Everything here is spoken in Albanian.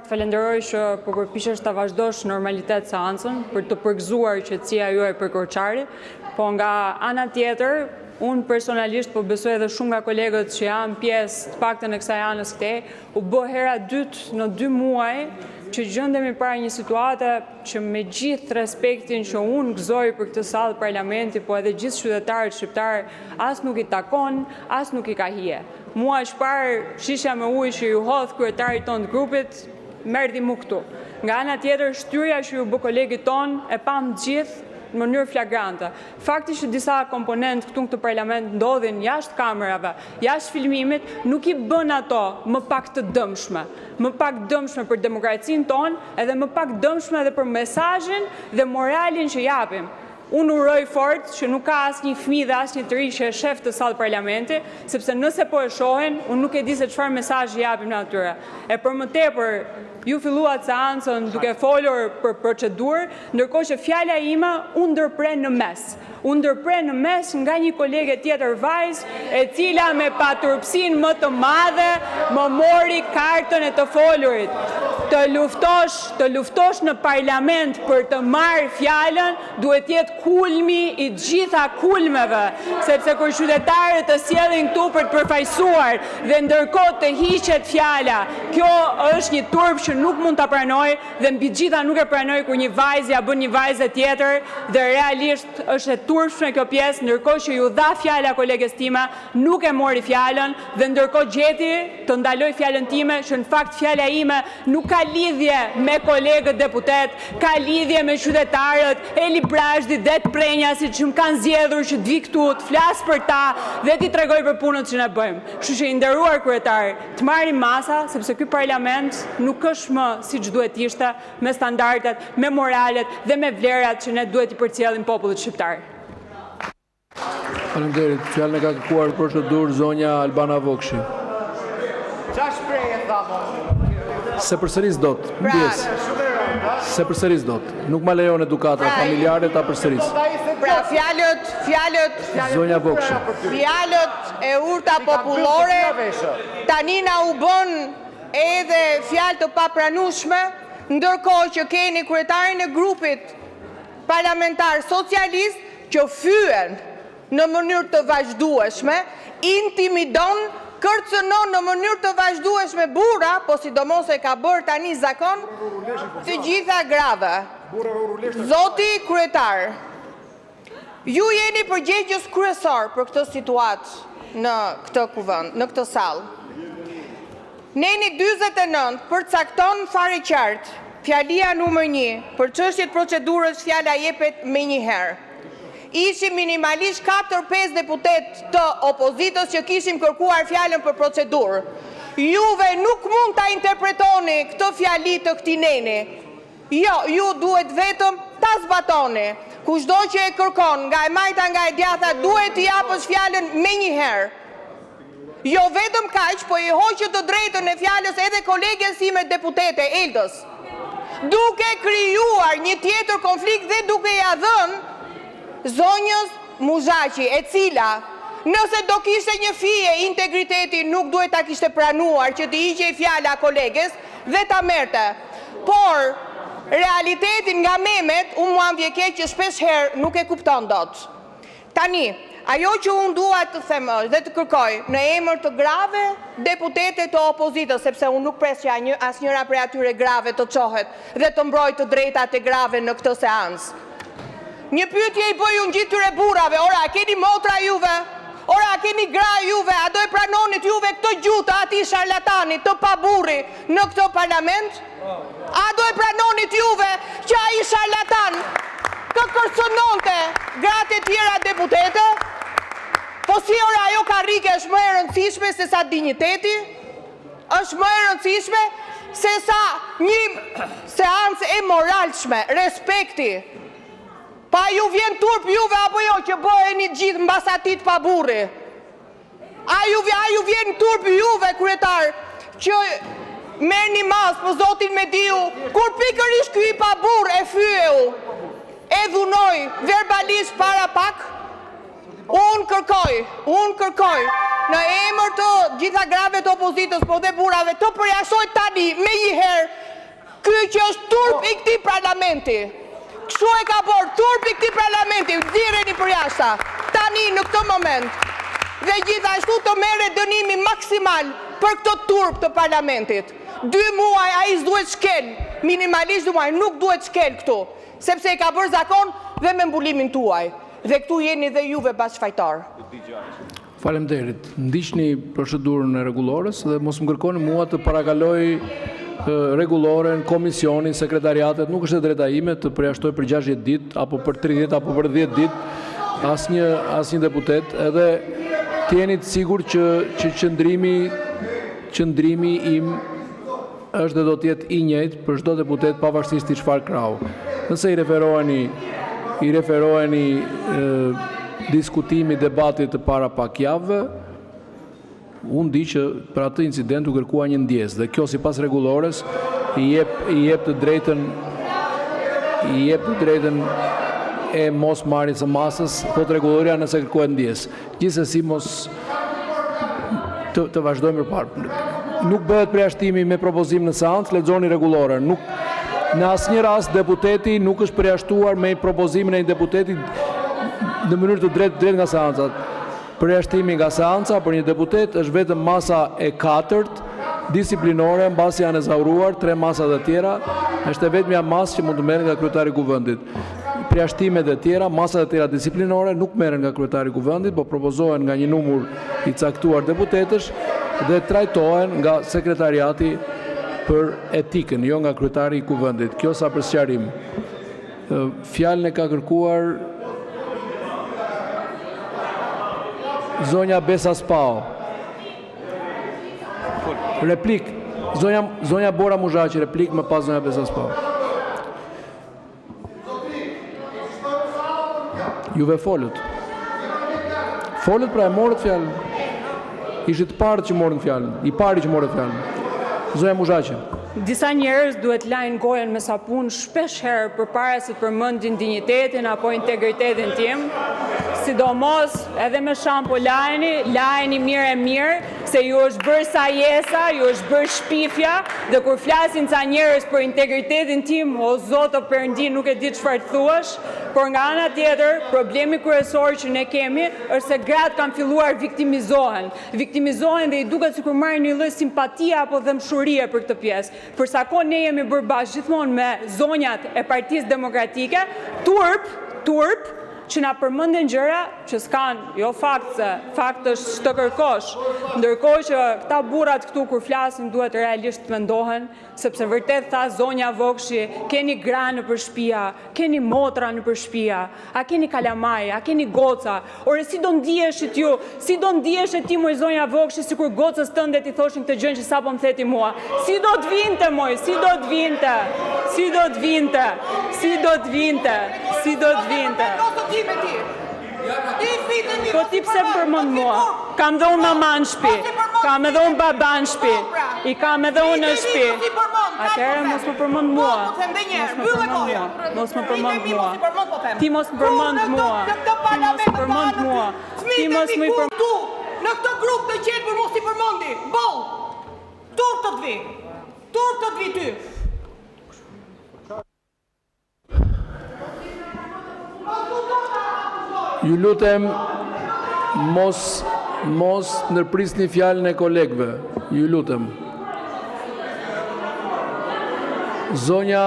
Falenderoj që po përpishesh ta vazhdosh normalitet seancën për të përgëzuar qetësia juaj për Korçari, po nga ana tjetër, unë personalisht po besoj edhe shumë nga kolegët që janë pjesë të paktën e kësaj anës këtej, u bë hera dytë në 2 muaj që gjendemi para një situate që me gjithë respektin që unë gëzoj për këtë sallë parlamenti, po edhe gjithë qytetarët shqiptarë, as nuk i takon, as nuk i ka hije. Mua është parë shisha me ujë që ju hodh kryetarit tonë të grupit, merdi mu këtu. Nga ana tjetër, shtyrja që ju bë kolegit tonë e pam gjithë në mënyrë flagrante. Fakti që disa komponentë këtu në këtë parlament ndodhin jashtë kamerave, jashtë filmimit, nuk i bën ato më pak të dëmshme. Më pak dëmshme për demokracinë tonë, edhe më pak dëmshme edhe për mesazhin dhe moralin që japim. Unë uroj fort që nuk ka asnjë fëmijë dhe asnjë të ri që e shef të sallë parlamenti, sepse nëse po e shohin, unë nuk e di se çfarë mesazhi japim në atyre. E për më tepër, ju filluat seancën duke folur për procedurë, ndërkohë që fjala ime u ndërpren në mes. U ndërpren në mes nga një kolege tjetër vajzë, e cila me paturpsinë më të madhe më mori kartën e të folurit. Të luftosh në parlament për të marrë fjalën, duhet jetë kulmi i gjitha kulmeve, sepse kur qytetarët të sjellin këtu për të përfaqësuar dhe ndërkohë të hiqet fjala, kjo është një turp që nuk mund ta pranoj dhe mbi gjitha nuk e pranoj kur një vajzë ja bën një vajzë tjetër dhe realisht është e turpshme kjo pjesë, ndërkohë që ju dha fjala koleges time, nuk e mori fjalën dhe ndërkohë gjeti të ndaloj fjalën time që në fakt fjala ime nuk ka lidhje me kolegët deputet, ka lidhje me qytetarët, Eli Brazdi dhe të Prenjasi që më kanë zgjedhur që të vi këtu, të flas për ta dhe t'i tregoj për punën që ne bëjmë. Kështu që i nderuar kryetar, të marrim masa, sepse ky parlament nuk është më siç duhet ishte, me standardet, me moralet dhe me vlerat që ne duhet i përcjellim popullit shqiptar. Faleminderit. Fjalën e ka kërkuar procedurë zonja Albana Vokshi. Çfarë shprehje thamë? Se përsëris dot. Mbjes. Se përsëris dot. Nuk ma lejon edukata familjare ta përsëris. Pra fjalët Zonja Vokshi. Fjalët e urta popullore tani na u bën edhe fjalë të papranueshme, ndërkohë që keni kryetarin e grupit parlamentar socialist që fyen në mënyrë të vazhdueshme, intimidon, kërcënon në mënyrë të vazhdueshme burra, po sidomos e ka bërë tani zakon, të gjitha grave. Zoti kryetar, ju jeni përgjegjës kryesor për këtë situatë në këtë kuvend, në këtë sallë. Neni 49 përcakton fare qartë, fjalia numër 1, për çështjet procedurës fjala jepet menjëherë. Ishim minimalisht 4-5 deputet të opozitës që kishim kërkuar fjalën për procedurë. Juve nuk mund ta interpretoni këtë fjali të këtij neni. Jo, ju duhet vetëm ta zbatoni. Kushdo që e kërkon, nga e majta nga e djatha, duhet t'i japësh fjalën menjëherë. Jo vetëm kaq, po i hoqët të drejtën e fjalës edhe koleges sime deputete, Eldës. Duke krijuar një tjetër konflikt dhe duke ja dhënë zonjës Muzhaqi, e cila nëse do kishte një fije integriteti nuk duhet ta kishte pranuar që t'i hiqej fjala koleges dhe ta merrte. Por realitetin nga memet, unë mua m'vjen keq që shpesh herë nuk e kupton dot. Tani, ajo që unë dua të them dhe të kërkoj në emër të grave deputete të opozitës, sepse unë nuk pres që asnjëra prej atyre grave të çohet dhe të mbrojë të drejtat e grave në këtë seancë. Një pyetje i bëj unë gjithë tyre burrave, ora, a keni motra juve? Ora, a keni gra juve? A do e pranonit juve këtë gjutë ati sharlatani të paburri në këtë parlament? A do e pranonit juve që ai sharlatan të kërcënonte gratë e tjera deputete? Po si ora, ajo karrike është më e rëndësishme se sa dinjiteti? Është më e rëndësishme se sa një seancë e moralshme, respekti. Pa ju vjen turp juve apo jo që bëheni gjithë mbasatit pa burri? A ju vjen turp juve, kryetar, që merrni mas për zotin Mediu, kur pikërisht ky pa burr e fyeu, e dhunoi verbalisht para pak? Unë kërkoj në emër të gjitha grave të opozitës, po dhe burrave, të përjashtoj tani me një herë ky që është turp i këtij parlamenti. Kështu e ka bërë turp i këtij parlamenti, nxirreni përjashta tani në këtë moment. Dhe gjithashtu të merret dënimi maksimal për këtë turp të parlamentit. 2 muaj ai s'duhet shkel, minimalisht 2 muaj, nuk duhet shkel këtu, sepse e ka bërë zakon dhe me mbulimin tuaj. Dhe këtu jeni dhe juve bashkëfajtar. Faleminderit. Ndiqni procedurën e rregullores dhe mos më kërkoni mua të parakaloj rregulloren, komisionin, sekretariatet. Nuk është e drejta ime të përjashtoj për 60 ditë apo për 30 apo për 10 ditë asnjë deputet, edhe të jeni të sigurt që qëndrimi im është dhe do të jetë i njëjtë për çdo deputet pavarësisht i çfarë krahu. Nëse i referoheni diskutimi, debatit të para pak javëve, unë di që për atë incident u kërkua një ndjesë dhe kjo sipas rregullores i jep të drejtën e mos marrjes së masës, thot rregulloria nëse kërkohet ndjesë. Gjithsesi mos të vazhdojmë përpara. Nuk bëhet përjashtimi me propozim në seancë, lexoni rregulloren. Në asnjë rast deputeti nuk është përjashtuar me propozimin e një deputeti në mënyrë të drejtë nga seanca. Përjashtimi nga seanca për një deputet është vetëm masa e 4 disiplinore, mbasi janë ezauruar 3 masat e tjera, është vetëm masë që mund të merren nga kryetari i kuvendit. Përjashtimet e tjera, masat e tjera disiplinore nuk merren nga kryetari i kuvendit, por propozohen nga një numër i caktuar deputetësh dhe trajtohen nga sekretariati për etikën, jo nga kryetari i kuvendit. Kjo sa për sqarim. Fjalën e ka kërkuar zonja Besa Spao. Replik. Zonja Bora Muzhaqi, replik më pas zonja Besa Spao. Juve folët. Folët pra e morët fjalën. Ishit parë që morën fjalën. I pari që morët fjalën. Zonja Muzhaqi. Disa njerëz duhet lajnë gojen me sapun shpesh herë përpara se të përmendin dinjitetin apo integritetin tim. Sidomos edhe me shampo lajni mirë, se ju është bërë sajesa, ju është bërë shpifja, dhe kur flasin ca njerëz për integritetin tim, o Zot o Perëndi, nuk e di çfarë thuash, por nga ana tjetër, problemi kryesor që ne kemi është se gratë kanë filluar viktimizohen dhe i duket sikur marrin një lloj simpatie apo dëmshurie për këtë pjesë. Për sa kohë ne jemi bërë bashkë gjithmonë me zonjat e Partisë Demokratike, turp që na përmendin gjëra që s'kan, jo fakt është të kërkosh, ndërkohë që këta burrat këtu kur flasin duhet realisht të mendohen, sepse vërtet tha zonja Vokshi, keni gra nëpër shtëpia, keni motra nëpër shtëpia, a keni kalamaj, a keni goca, ore si do ndiheshit ju, si do ndihesh ti moj zonja Vokshi sikur gocës tënde ti thoshin këtë gjën që sapo më theti mua, si do të vinte moj, si do të vinte. Po ti pse përmend mua? Kam dhe unë mama në shtëpi, kam edhe unë baba në shtëpi, i kam edhe unë në shtëpi. Atëherë mos më përmend mua. Mos më përmend mua. Ti mos më përmend mua. Ti mos më përmend. Në këtë grup të qetë për mos i përmendi. Boll. Turp të të vi ty. Ju lutem mos ndërprisni fjalën e kolegëve. Ju lutem. Zonja